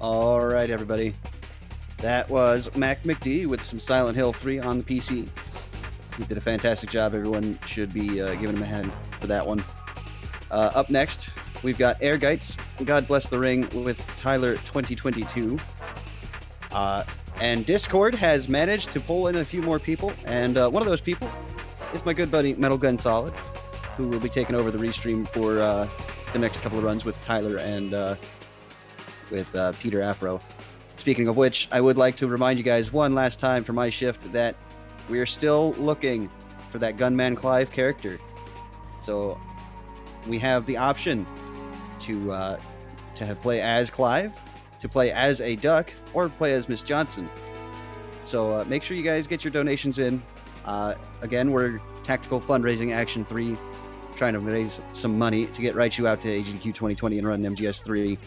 All right, everybody. That was Mac McD with some Silent Hill 3 on the PC. He did a fantastic job. Everyone should be giving him a hand for that one. Up next, we've got Ehrgeiz, God Bless the Ring, with Tyler2022. And Discord has managed to pull in a few more people, and one of those people is my good buddy Metal Gun Solid, who will be taking over the restream for the next couple of runs with Tyler and with Peter Afro. Speaking of which, I would like to remind you guys one last time for my shift that we are still looking for that Gunman Clive character. So we have the option to have play as Clive, to play as a Duck, or play as Miss Johnson. So make sure you guys get your donations in. Again, we're Tactical Fundraising Action 3, trying to raise some money to get Raichu out to AGDQ 2020 and run MGS 3.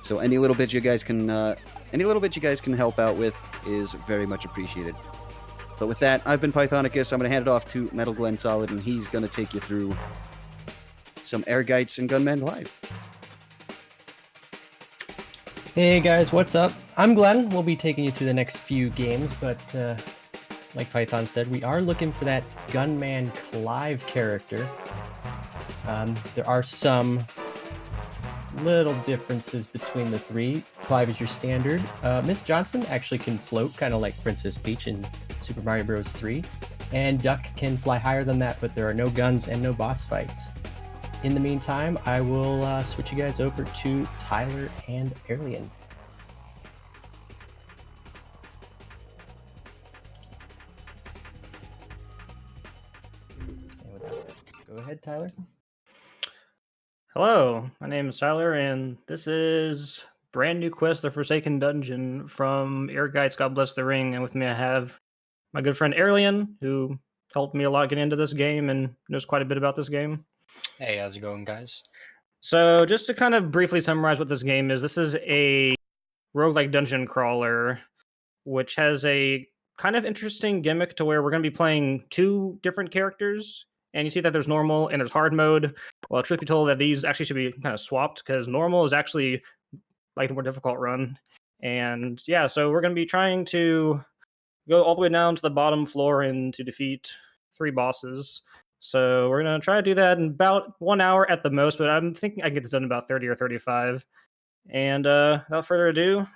So any little bit you guys can help out with is very much appreciated. But with that, I've been Pythonicus. I'm going to hand it off to Metal Glenn Solid, and he's going to take you through some Ehrgeiz and Gunman Live. Hey guys, what's up? I'm Glenn. We'll be taking you through the next few games, but like Python said, we are looking for that Gunman Clive character. There are some little differences between the three. Clive is your standard. Miss Johnson actually can float, kind of like Princess Peach in Super Mario Bros. 3. And Duck can fly higher than that, but there are no guns and no boss fights. In the meantime, I will switch you guys over to Tyler and Alien. Go ahead, Tyler. Hello, my name is Tyler, and this is brand new quest, The Forsaken Dungeon from Ehrgeiz, God Bless the Ring. And with me I have my good friend Alien, who helped me a lot get into this game and knows quite a bit about this game. Hey, how's it going, guys? So just to kind of briefly summarize what this game is, this is a roguelike dungeon crawler, which has a kind of interesting gimmick to where we're going to be playing two different characters. And you see that there's normal and there's hard mode. Well, truth be told, that these actually should be kind of swapped, because normal is actually like the more difficult run. And yeah, so we're going to be trying to go all the way down to the bottom floor and to defeat 3 bosses. So we're going to try to do that in about 1 hour at the most, but I'm thinking I can get this done in about 30 or 35. And without further ado,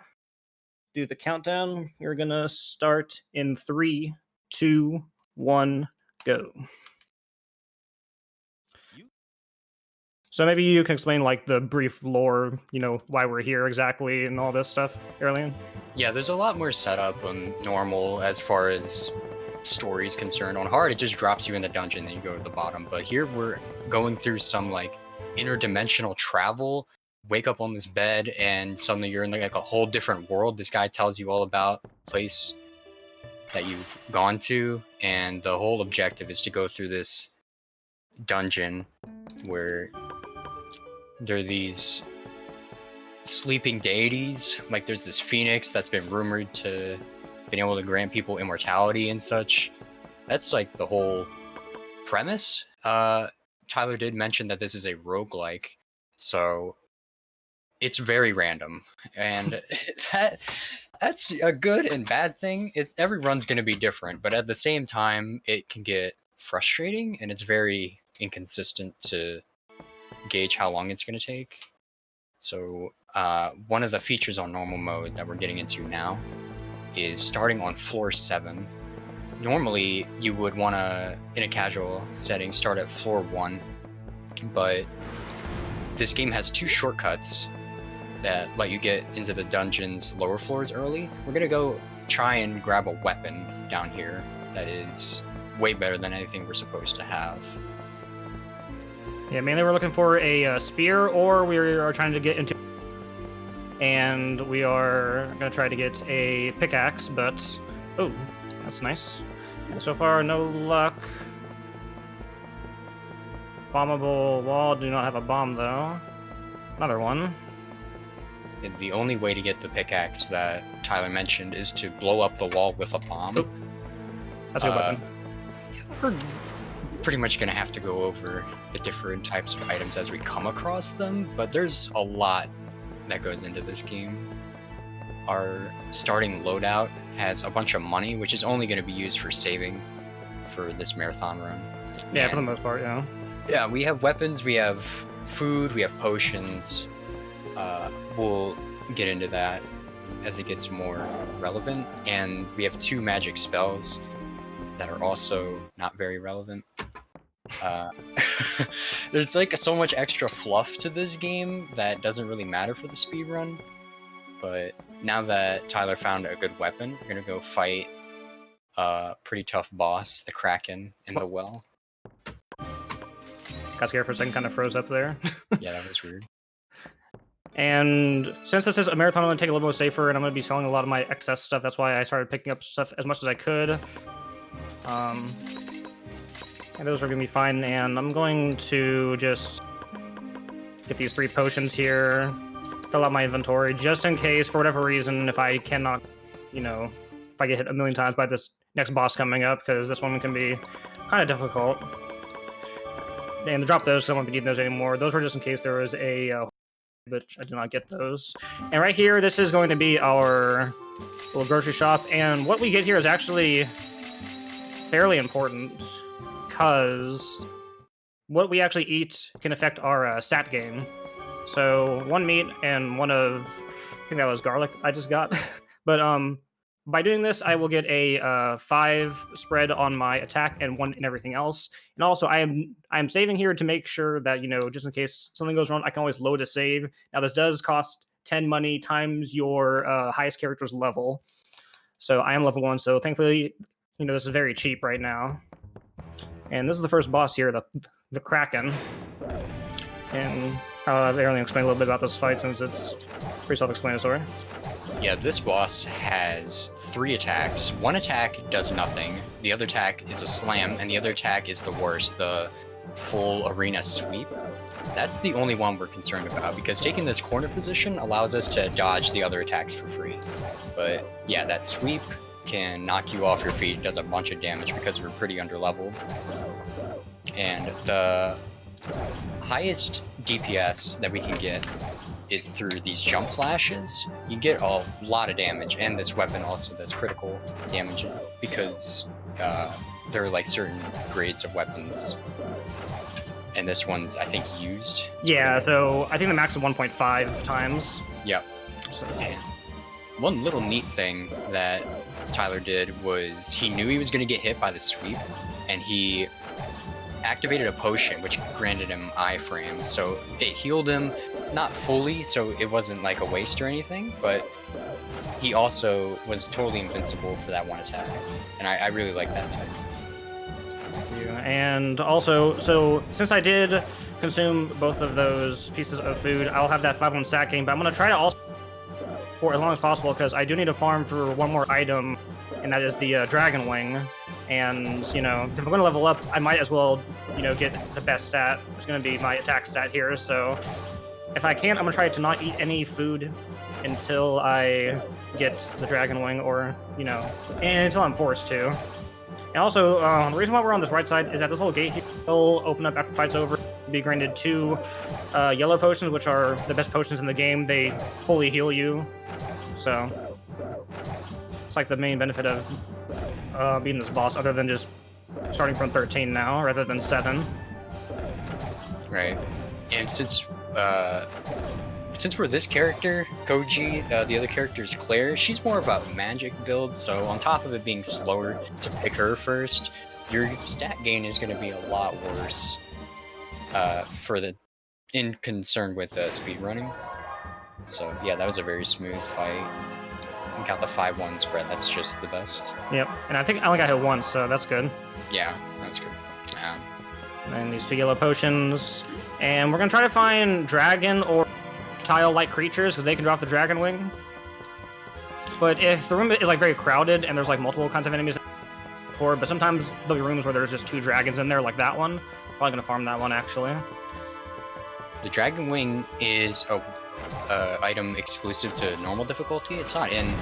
do the countdown. We're going to start in 3, 2, 1, go. So maybe you can explain like the brief lore, why we're here exactly and all this stuff, Alien? Yeah, there's a lot more setup on normal as far as story is concerned. On hard, it just drops you in the dungeon and you go to the bottom. But here we're going through some like interdimensional travel, wake up on this bed and suddenly you're in like a whole different world. This guy tells you all about the place that you've gone to, and the whole objective is to go through this dungeon where there are these sleeping deities. Like there's this phoenix that's been rumored to been able to grant people immortality and such. That's like the whole premise. Tyler did mention that this is a roguelike, so it's very random, and that's a good and bad thing. Every run's going to be different, but at the same time it can get frustrating, and it's very inconsistent to gauge how long it's going to take. So one of the features on normal mode that we're getting into now is starting on floor 7. Normally you would want to, in a casual setting, start at floor 1, but this game has 2 shortcuts that let you get into the dungeon's lower floors early. We're going to go try and grab a weapon down here that is way better than anything we're supposed to have. Yeah, mainly we're looking for a spear, or we are trying to get into... And we are going to try to get a pickaxe, but... Oh, that's nice. So far, no luck. Bombable wall, do not have a bomb, though. Another one. The only way to get the pickaxe that Tyler mentioned is to blow up the wall with a bomb. Oh. That's a good weapon. We're pretty much going to have to go over the different types of items as we come across them, but there's a lot that goes into this game. our starting loadout has a bunch of money, which is only going to be used for saving for this marathon run. Yeah, And for the most part, yeah. yeah, we have weapons, we have food, we have potions. We'll get into that as it gets more relevant. And we have 2 magic spells that are also not very relevant. There's like so much extra fluff to this game that doesn't really matter for the speed run. But now that Tyler found a good weapon, we're gonna go fight a pretty tough boss, the Kraken in the well. Got scared for a second, kind of froze up there. Yeah, that was weird. And since this is a marathon, I'm going to take a little more safer, and I'm going to be selling a lot of my excess stuff. That's why I started picking up stuff as much as I could. And those are going to be fine, and I'm going to just get these 3 potions here, fill out my inventory, just in case, for whatever reason, if I cannot, you know, if I get hit a million times by this next boss coming up, because this one can be kind of difficult. And to drop those, because I won't be needing those anymore. Those were just in case there was a... but I did not get those. And right here, this is going to be our little grocery shop. And what we get here is actually fairly important, because what we actually eat can affect our stat gain. So 1 meat and 1 of, I think that was garlic I just got. But by doing this, I will get a 5 spread on my attack and 1 in everything else. And also, I'm saving here to make sure that, you know, just in case something goes wrong, I can always load a save. Now, this does cost 10 money times your highest character's level. So I am level 1, so thankfully, you know, this is very cheap right now. And this is the first boss here, the Kraken. And they only explain a little bit about this fight since it's pretty self-explanatory. Yeah, this boss has 3 attacks. 1 attack does nothing, the other attack is a slam, and the other attack is the worst, the full arena sweep. That's the only one we're concerned about, because taking this corner position allows us to dodge the other attacks for free. But yeah, that sweep can knock you off your feet, does a bunch of damage because we're pretty underleveled. And the highest DPS that we can get is through these jump slashes. You get a lot of damage, and this weapon also does critical damage because there are like certain grades of weapons, and this one's I think used. Yeah, so I think the max is 1.5 times. Yep. So. And one little neat thing that Tyler did was he knew he was going to get hit by the sweep, and he activated a potion which granted him iframes, so it healed him, not fully, so it wasn't like a waste or anything, but he also was totally invincible for that 1 attack, and I really like that too. Thank you. And also, so since I did consume both of those pieces of food, I'll have that 5-1 stat gain, but I'm going to try to also for as long as possible, because I do need to farm for 1 more item, and that is the Dragon Wing. And, you know, if I'm going to level up, I might as well, you know, get the best stat, which is going to be my attack stat here. So if I can, I'm going to try to not eat any food until I get the Dragon Wing, or, you know, and until I'm forced to. And also, the reason why we're on this right side is that this little gate here will open up after the fight's over. You'll be granted 2 yellow potions, which are the best potions in the game. They fully heal you. So it's like the main benefit of beating this boss, other than just starting from 13 now rather than 7. Right. And since we're this character, Koji, the other character is Claire, she's more of a magic build, so on top of it being slower to pick her first, your stat gain is going to be a lot worse in concern with speedrunning. So yeah, that was a very smooth fight. I got the 5-1 spread, that's just the best. Yep, and I think I only got hit once, so that's good. Yeah, that's good. And these 2 yellow potions. And we're going to try to find dragon or tile-like creatures, because they can drop the Dragon Wing. But if the room is like very crowded and there's like multiple kinds of enemies, but sometimes there'll be rooms where there's just 2 dragons in there, like that one. Probably going to farm that one, actually. The Dragon Wing is a item exclusive to normal difficulty. It's not in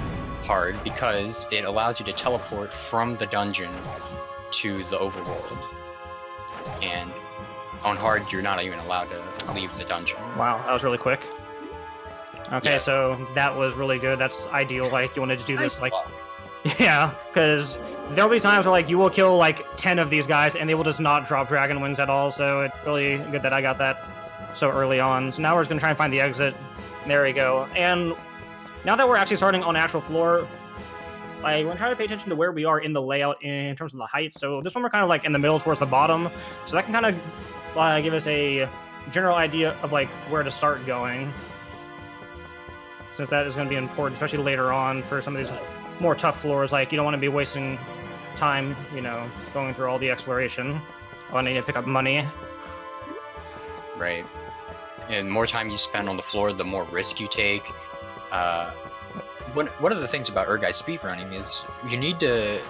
hard because it allows you to teleport from the dungeon to the overworld, and on hard you're not even allowed to leave the dungeon. Wow, that was really quick. Okay, Yeah. so that was really good. That's ideal. Like, you want to just do this, Nice like, luck. yeah, because there'll be times where, like, you will kill, like, 10 of these guys, and they will just not drop dragon wings at all, so it's really good that I got that so early on. So now we're just going to try and find the exit. There we go. And now that we're actually starting on the actual floor, like, we're going to try to pay attention to where we are in the layout in terms of the height. So this one we're kind of, like, in the middle towards the bottom, so that can kind of give us a general idea of, like, where to start going, since that is going to be important, especially later on for some of these more tough floors. Like, you don't want to be wasting time, you know, going through all the exploration. Oh, I need to pick up money. Right. And the more time you spend on the floor, the more risk you take. One of the things about Ehrgeiz speedrunning is you need to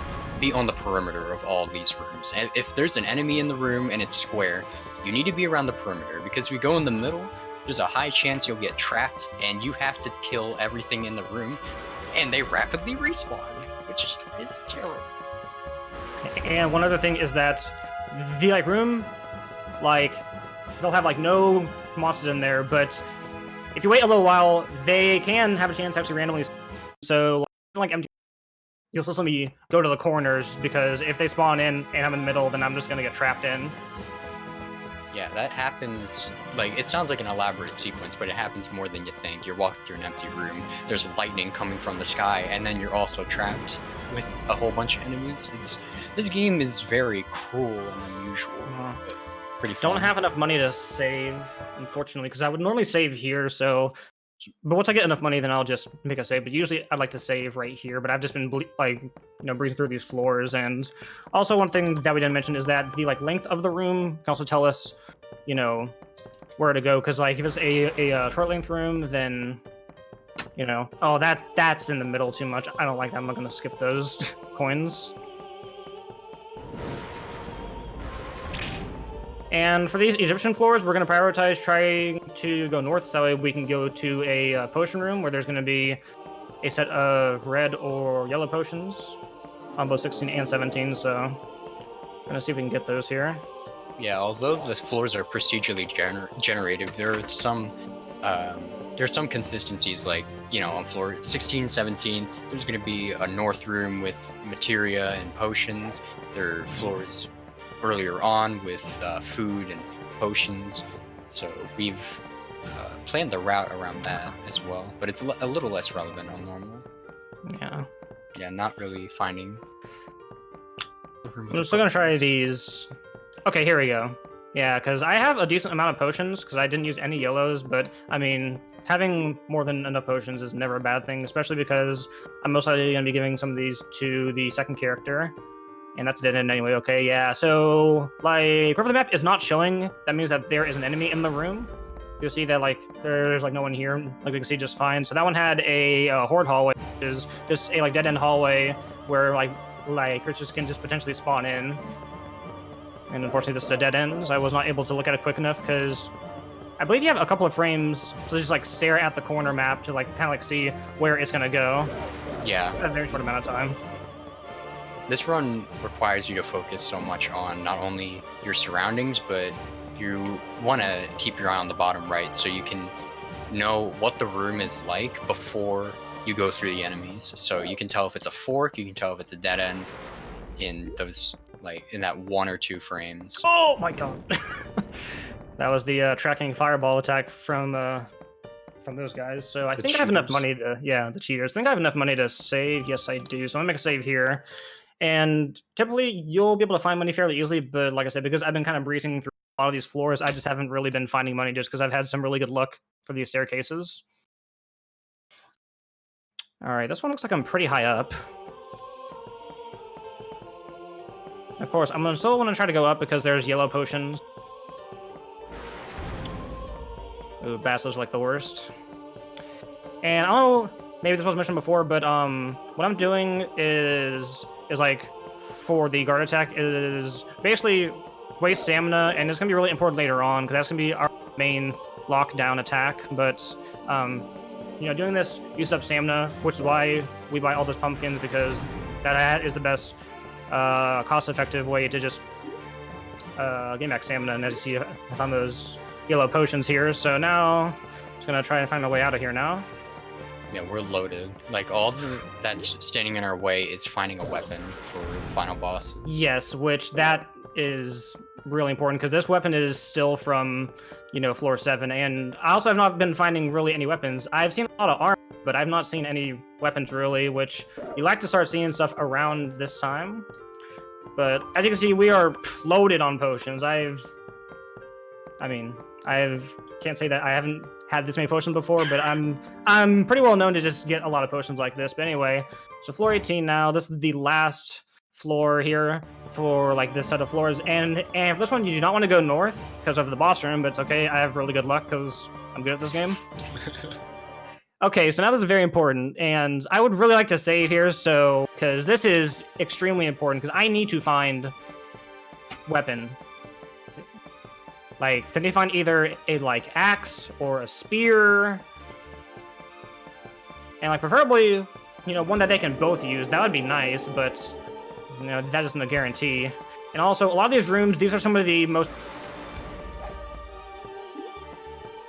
be on the perimeter of all these rooms. And if there's an enemy in the room and it's square, you need to be around the perimeter, because if you go in the middle, there's a high chance you'll get trapped, and you have to kill everything in the room, and they rapidly respawn, which is terrible. And one other thing is that the, like, room, like, they'll have, like, no monsters in there, but if you wait a little while, they can have a chance to actually randomly. So, like, empty, you'll still me go to the corners, because if they spawn in and I'm in the middle, then I'm just gonna get trapped in. Yeah, that happens. Like, it sounds like an elaborate sequence, but it happens more than you think. You're walking through an empty room, there's lightning coming from the sky, and then you're also trapped with a whole bunch of enemies. This game is very cruel and unusual, but pretty fun. Don't have enough money to save, unfortunately, because I would normally save here, so... But once I get enough money, then I'll just make a save. But usually I'd like to save right here, but I've just been, breezing through these floors. And also one thing that we didn't mention is that the, like, length of the room can also tell us, you know, where to go. Because, like, if it's a short length room, then, you know... Oh, that's in the middle too much. I don't like that. I'm not going to skip those coins. And for these Egyptian floors, we're going to prioritize trying to go north, so that way we can go to a potion room where there's going to be a set of red or yellow potions on both 16 and 17, so I'm going to see if we can get those here. Yeah, although the floors are procedurally generated, there are some consistencies, like, you know, on floor 16 and 17, there's going to be a north room with materia and potions. There are floors earlier on with food and potions, so we've planned the route around that as well, but it's a little less relevant on normal. Yeah, not really finding the room. I'm still gonna try these. Okay, here we go. Yeah, because I have a decent amount of potions, because I didn't use any yellows, but I mean, having more than enough potions is never a bad thing, especially because I'm most likely going to be giving some of these to the second character. And that's dead end anyway. Okay, yeah. So, like, wherever the map is not showing, that means that there is an enemy in the room. You'll see that, like, there's, like, no one here. Like, we can see just fine. So that one had a horde hallway, which is just a, like, dead end hallway where, like creatures can just potentially spawn in. And unfortunately, this is a dead end. So I was not able to look at it quick enough, because I believe you have a couple of frames to just, like, stare at the corner map to, like, kind of, like, see where it's gonna go. Yeah. In a very short amount of time. This run requires you to focus so much on not only your surroundings, but you want to keep your eye on the bottom right, so you can know what the room is like before you go through the enemies. So you can tell if it's a fork, you can tell if it's a dead end in those, like, in that 1 or 2 frames. Oh my god. That was the tracking fireball attack from those guys. So I think I have enough money to... Yeah, the cheaters. I think I have enough money to save. Yes, I do. So I'm going to make a save here. And typically, you'll be able to find money fairly easily, but like I said, because I've been kind of breezing through a lot of these floors, I just haven't really been finding money, just because I've had some really good luck for these staircases. Alright, this one looks like I'm pretty high up. Of course, I'm still want to try to go up because there's yellow potions. Ooh, bastards like the worst. And I don't know, maybe this was mentioned before, but what I'm doing is like, for the guard attack, is basically waste stamina, and it's gonna be really important later on, because that's gonna be our main lockdown attack. But you know, doing this use up stamina, which is why we buy all those pumpkins, because that is the best cost-effective way to just gain back stamina. And as you see, I found those yellow potions here. So now Just gonna try and find my way out of here now. Yeah, we're loaded. Like, all that's standing in our way is finding a weapon for the final bosses. Yes, which that is really important because this weapon is still from, you know, floor 7, and I also have not been finding really any weapons. I've seen a lot of armor, but I've not seen any weapons really, which you like to start seeing stuff around this time. But as you can see, we are loaded on potions. Can't say that I haven't had this many potions before, but I'm pretty well known to just get a lot of potions like this. But anyway, so floor 18 now. This is the last floor here for like this set of floors, and for this one you do not want to go north because of the boss room, but it's okay. I have really good luck because I'm good at this game. Okay, so now this is very important, and I would really like to save here, so because this is extremely important because I need to find weapon. Like, can they find either a like axe or a spear, and like preferably, you know, one that they can both use. That would be nice, but you know, that isn't a guarantee. And also, a lot of these rooms, these are some of the most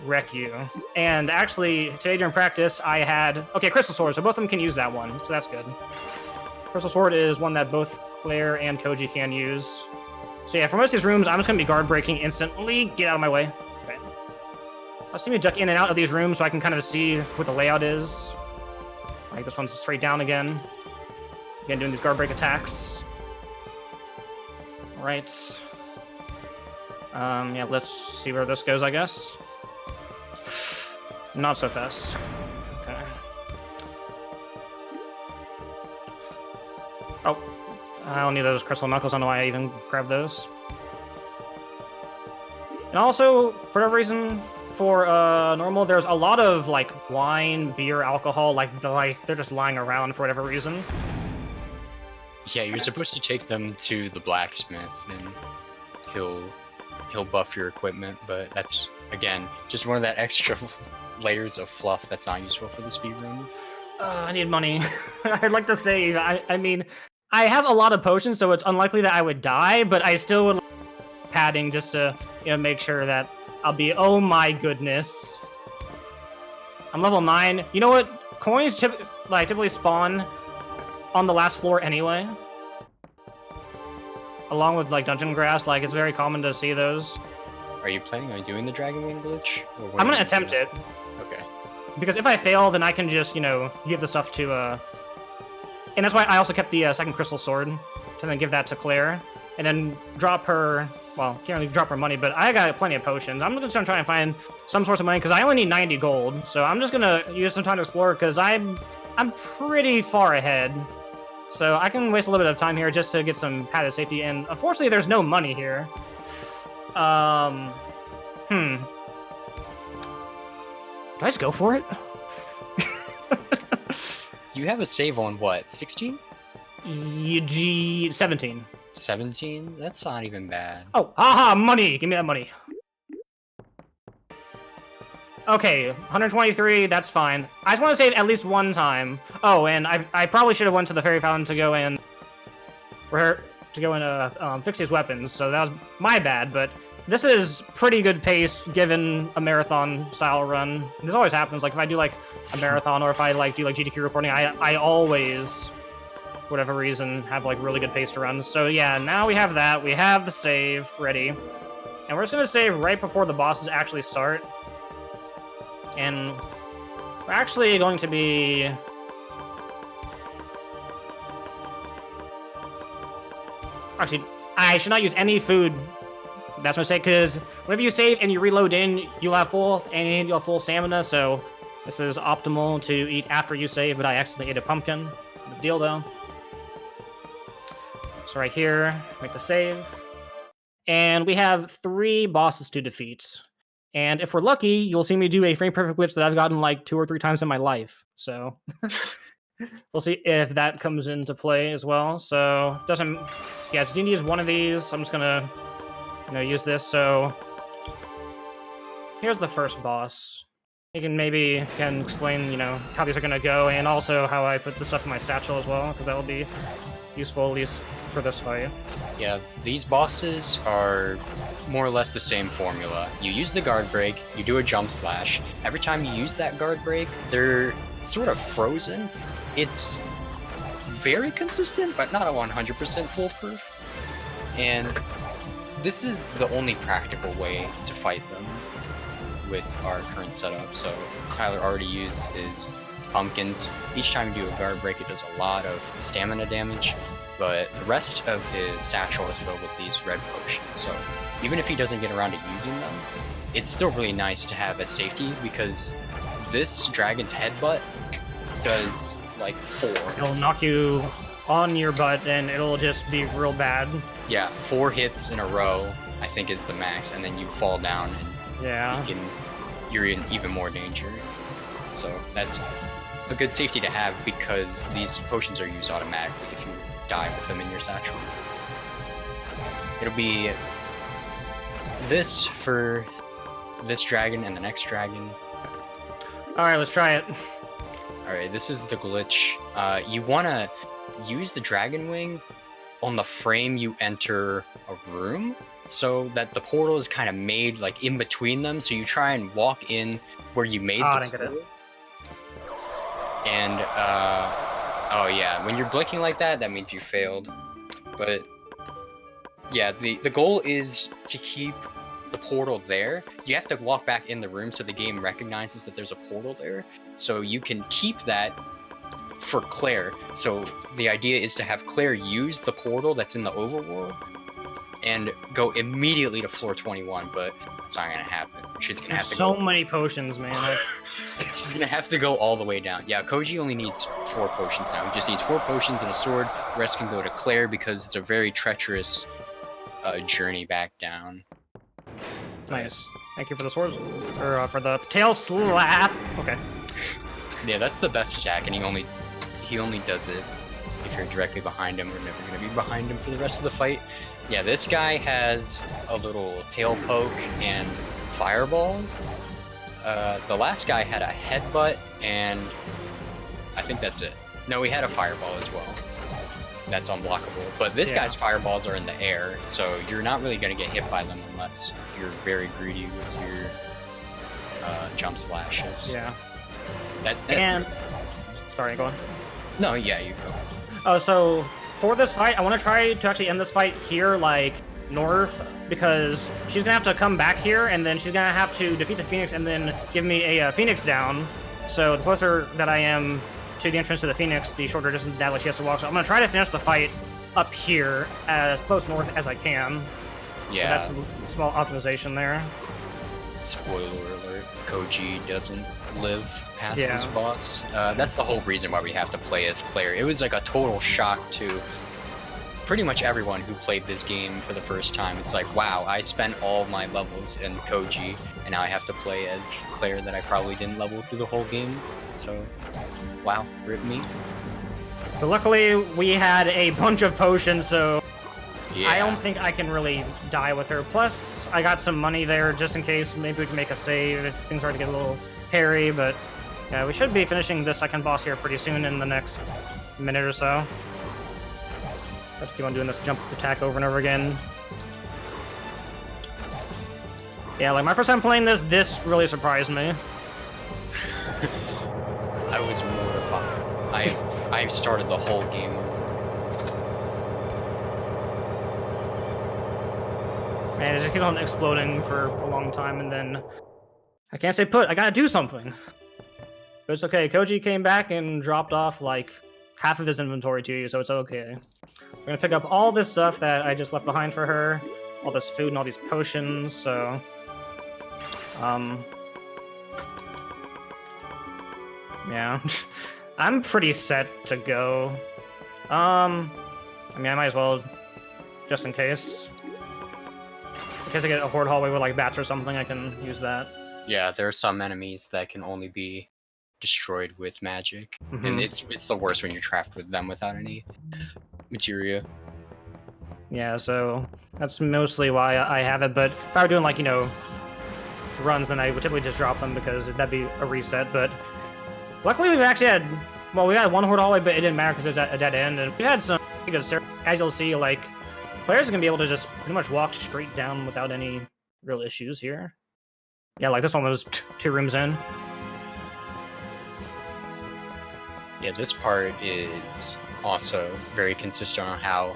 wreck you. And actually, today during practice, I had Crystal Sword, so both of them can use that one, so that's good. Crystal Sword is one that both Claire and Koji can use. So yeah, for most of these rooms, I'm just gonna be guard breaking instantly. Get out of my way. Okay. I'll see me duck in and out of these rooms so I can kind of see what the layout is. Like this one's straight down again. Again, doing these guard break attacks. All right. Yeah, let's see where this goes, I guess. Not so fast. Okay. Oh, I don't need those crystal knuckles. I don't know why I even grabbed those. And also, for whatever reason, for normal, there's a lot of like wine, beer, alcohol, they're just lying around for whatever reason. Yeah, you're supposed to take them to the blacksmith, and he'll buff your equipment. But that's, again, just one of that extra layers of fluff that's not useful for the speedrun. I need money. I'd like to save. I mean, I have a lot of potions, so it's unlikely that I would die, but I still would like padding just to, you know, make sure that I'll be. Oh my goodness! I'm level 9. You know what? Coins typically spawn on the last floor anyway, along with like dungeon grass. Like, it's very common to see those. Are you planning on doing the Dragon Wing glitch? Or I'm gonna attempt it. Okay. Because if I fail, then I can just, you know, give the stuff to and that's why I also kept the second crystal sword to then give that to Claire, and then drop her. Well, can't really drop her money, but I got plenty of potions. I'm just gonna try and find some source of money because I only need 90 gold. So I'm just gonna use some time to explore because I'm pretty far ahead. So I can waste a little bit of time here just to get some padded safety. And unfortunately, there's no money here. Do I just go for it? You have a save on what, 16? 17. 17? That's not even bad. Oh, haha, money! Give me that money. Okay, 123, that's fine. I just want to save at least one time. Oh, and I probably should have went to the fairy fountain to go and fix these weapons, so that was my bad, but this is pretty good pace given a marathon style run. This always happens, like if I do like a marathon or if I like do like GDQ reporting, I always, for whatever reason, have like really good pace to run. So yeah, now we have that. We have the save ready. And we're just gonna save right before the bosses actually start. And we're actually going to be... Actually, I should not use any food. That's what I say, because whenever you save and you reload in, you'll have full health and you'll have full stamina, so this is optimal to eat after you save, but I accidentally ate a pumpkin. No deal, though. So right here, make the save. And we have 3 bosses to defeat. And if we're lucky, you'll see me do a frame perfect glitch that I've gotten like 2 or 3 times in my life. So we'll see if that comes into play as well. So doesn't, yeah, it's D&D is one of these. I'm just gonna, you know, use this. So here's the first boss. You can maybe explain, you know, how these are gonna go, and also how I put the stuff in my satchel as well, because that will be useful at least for this fight. Yeah, these bosses are more or less the same formula. You use the guard break, you do a jump slash. Every time you use that guard break, they're sort of frozen. It's very consistent, but not a 100% foolproof. And this is the only practical way to fight them with our current setup. So Tyler already used his pumpkins. Each time you do a guard break, it does a lot of stamina damage, but the rest of his satchel is filled with these red potions. So even if he doesn't get around to using them, it's still really nice to have as safety, because this dragon's headbutt does like 4. It'll knock you on your butt and it'll just be real bad. Yeah, 4 hits in a row, I think, is the max, and then you fall down and Yeah. you're in even more danger. So that's a good safety to have, because these potions are used automatically if you die with them in your satchel. It'll be this for this dragon and the next dragon. Alright, let's try it. Alright, this is the glitch. You want to use the dragon wing on the frame you enter a room, so that the portal is kind of made like in between them, so you try and walk in where you made I the didn't get portal. And oh yeah, when you're blinking like that, that means you failed. But yeah, the goal is to keep the portal there. You have to walk back in the room so the game recognizes that there's a portal there, so you can keep that for Claire. So the idea is to have Claire use the portal that's in the overworld and go immediately to floor 21, but it's not gonna happen. She's gonna have to so go. many potions, man. She's gonna have to go all the way down. Yeah, Koji only needs 4 potions now. He just needs 4 potions and a sword. The rest can go to Claire, because it's a very treacherous journey back down. Nice. Thank you for the swords. Or for the tail slap. Okay. Yeah, that's the best attack, and he only does it if you're directly behind him. We're never gonna be behind him for the rest of the fight. Yeah, this guy has a little tail poke and fireballs. The last guy had a headbutt, and I think that's it. No, he had a fireball as well. That's unblockable. But this guy's fireballs are in the air, so you're not really going to get hit by them unless you're very greedy with your jump slashes. Yeah. That And sorry, go on. No, yeah, you go. Oh, so for this fight, I want to try to actually end this fight here, like north, because she's gonna have to come back here, and then she's gonna have to defeat the Phoenix, and then give me a Phoenix down. So the closer that I am to the entrance to the Phoenix, the shorter distance that she has to walk. So I'm gonna try to finish the fight up here, as close north as I can. Yeah. So that's a small optimization there. Spoiler alert: Koji doesn't live past this boss. That's the whole reason why we have to play as Claire. It was like a total shock to pretty much everyone who played this game for the first time. It's like, wow, I spent all my levels in Koji, and now I have to play as Claire that I probably didn't level through the whole game. So, wow, rip me. But luckily, we had a bunch of potions, so Yeah. I don't think I can really die with her. Plus, I got some money there just in case. Maybe we can make a save if things start to get a little hairy, but yeah, we should be finishing the second boss here pretty soon in the next minute or so. Let's keep on doing this jump attack over and over again. Yeah, like my first time playing this really surprised me. I was mortified. I started the whole game over. Man, it just keeps on exploding for a long time, and then I can't stay put. I gotta do something. But it's okay. Koji came back and dropped off like half of his inventory to you, so it's okay. We're gonna pick up all this stuff that I just left behind for her, all this food and all these potions. So, yeah, I'm pretty set to go. I mean, I might as well, just in case. In case I get a horde hallway with like bats or something, I can use that. Yeah, there are some enemies that can only be destroyed with magic, and it's the worst when you're trapped with them without any materia. Yeah, so that's mostly why I have it. But if I were doing like, you know, runs, then I would typically just drop them because that'd be a reset. But luckily we've actually had, well, we had one horde hallway, but it didn't matter because it was at a dead end, and we had some pretty good, as you'll see, like players are gonna be able to just pretty much walk straight down without any real issues here. Yeah, like this one was 2 rooms in. Yeah, this part is also very consistent on how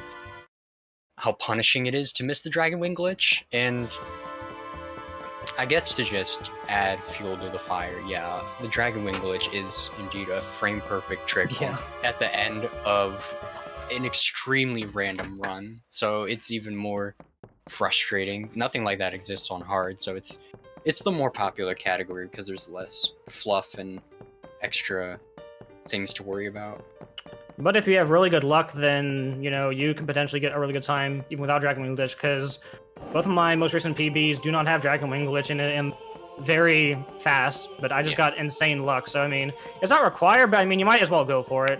punishing it is to miss the Dragon Wing glitch, and I guess to just add fuel to the fire, yeah, the Dragon Wing glitch is indeed a frame-perfect trick at the end of an extremely random run, so it's even more frustrating. Nothing like that exists on hard, so it's the more popular category because there's less fluff and extra things to worry about. But if you have really good luck, then, you know, you can potentially get a really good time even without Dragon Wing glitch, because both of my most recent PBs do not have Dragon Wing glitch in it, and very fast, but I just got insane luck, so I mean, it's not required, but I mean, you might as well go for it.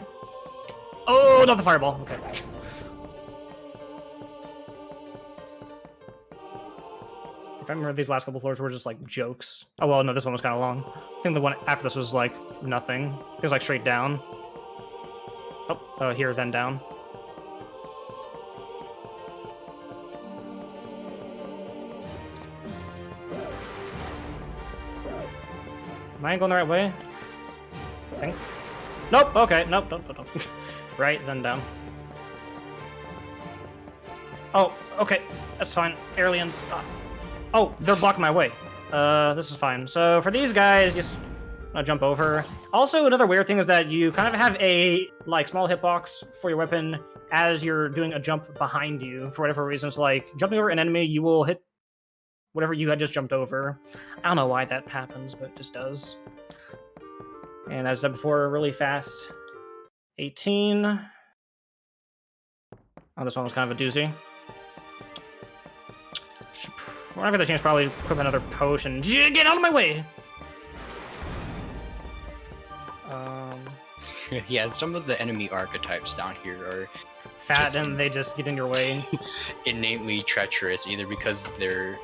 Oh, not the fireball. Okay. If I remember, these last couple floors were just like jokes. Oh well, no, this one was kind of long. I think the one after this was like nothing. It was like straight down. Oh, here, then down. Am I going the right way? I think. Nope, okay, nope. Right, then down. Oh, okay, that's fine. Aliens. Oh, they're blocking my way. This is fine. So for these guys, just jump over. Also, another weird thing is that you kind of have a like small hitbox for your weapon as you're doing a jump behind you for whatever reasons. Like jumping over an enemy, you will hit whatever you had just jumped over. I don't know why that happens, but it just does. And as I said before, really fast. 18. Oh, this one was kind of a doozy. When I get the chance, probably equip another potion. Get out of my way! Yeah, some of the enemy archetypes down here are fat and they just get in your way. Innately treacherous, either because they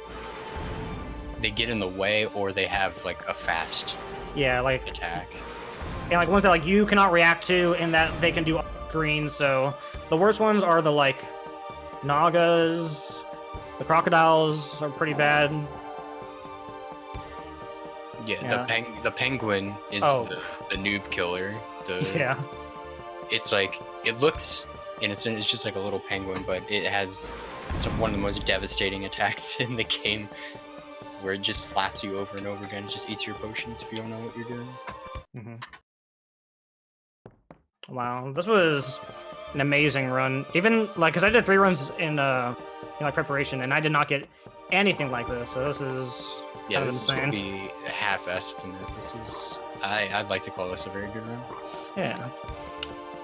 get in the way or they have like a fast like attack. And like ones that like you cannot react to and that they can do green, so the worst ones are the like Nagas. The crocodiles are pretty bad. Yeah. The penguin is the noob killer. It's like, it looks innocent, it's just like a little penguin, but it has one of the most devastating attacks in the game, where it just slaps you over and over again. It just eats your potions if you don't know what you're doing. Wow, this was an amazing run. Even like, because I did 3 runs in like preparation, and I did not get anything like this. So this is kind of this insane. is gonna be a half estimate. This is I'd like to call this a very good run. Yeah,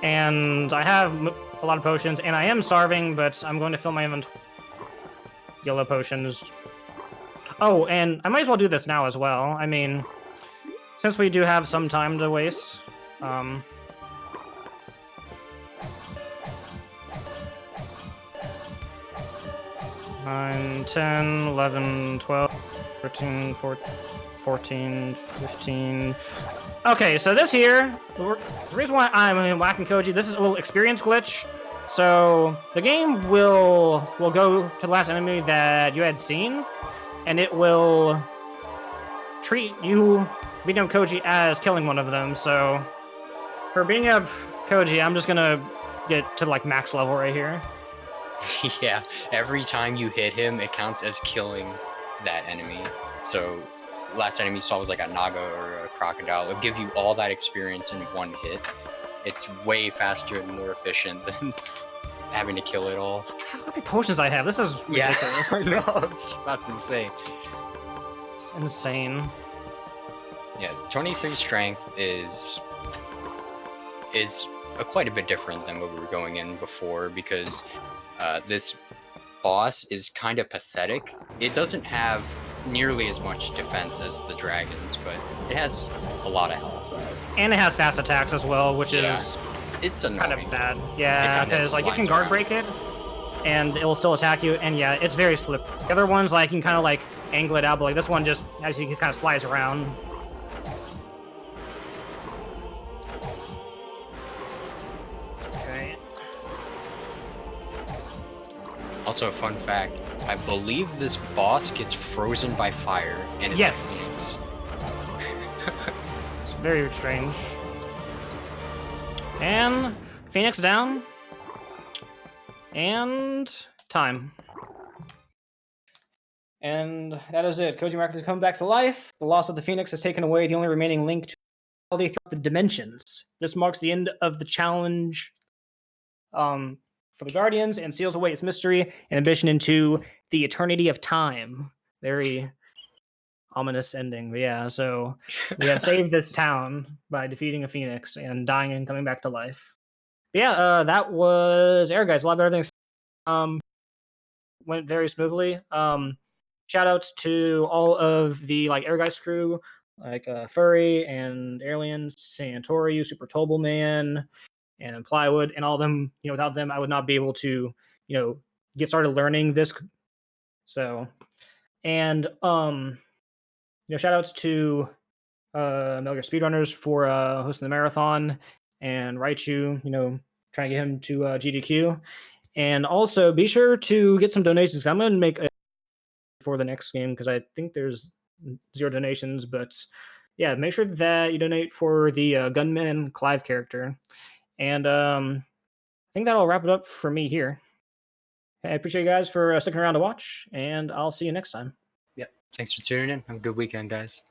and I have a lot of potions, and I am starving, but I'm going to fill my inventory. Yellow potions. Oh, and I might as well do this now as well. I mean, since we do have some time to waste. 9, 10, 11, 12, 13, 14, 15... Okay, so this here, the reason why I'm whacking Koji, this is a little experience glitch. So the game will go to the last enemy that you had seen, and it will treat you beating up Koji as killing one of them. So for beating up Koji, I'm just gonna get to like max level right here. Yeah, every time you hit him, it counts as killing that enemy. So, last enemy you saw was like a Naga or a crocodile. It'll give you all that experience in one hit. It's way faster and more efficient than having to kill it all. How many potions I have? This is ridiculous. I know, I was about to say. It's insane. Yeah, 23 strength is quite a bit different than what we were going in before, because this boss is kind of pathetic. It doesn't have nearly as much defense as the dragons, but it has a lot of health. And it has fast attacks as well, which is it's annoying. Kind of bad. Yeah, because like you can guard break it, and it will still attack you, and yeah, it's very slippery. The other ones, like, you can kind of like angle it out, but like this one just, as you can kind of slides around. Also, a fun fact, I believe this boss gets frozen by fire, and it's Yes. a phoenix. It's very strange. And Phoenix down. And time. And that is it. Koji Market has come back to life. The loss of the Phoenix has taken away the only remaining link to reality throughout the dimensions. This marks the end of the challenge for the Guardians and seals away its mystery and ambition into the eternity of time. Very ominous ending. But yeah, so we have saved this town by defeating a Phoenix and dying and coming back to life. But yeah, that was Ehrgeiz. A lot of everything went very smoothly. Shout outs to all of the like Ehrgeiz crew, like Furry and Aliens, Santori, Super Tobal Man, and Plywood, and all of them. You know, without them, I would not be able to, get started learning this. So, and shout outs to Metal Gear Speedrunners for hosting the marathon, and Raichu, trying to get him to GDQ. And also be sure to get some donations. I'm going to make a for the next game because I think there's 0 donations, but yeah, make sure that you donate for the Gunman Clive character. And I think that'll wrap it up for me here. I appreciate you guys for sticking around to watch, and I'll see you next time. Yep. Thanks for tuning in. Have a good weekend, guys.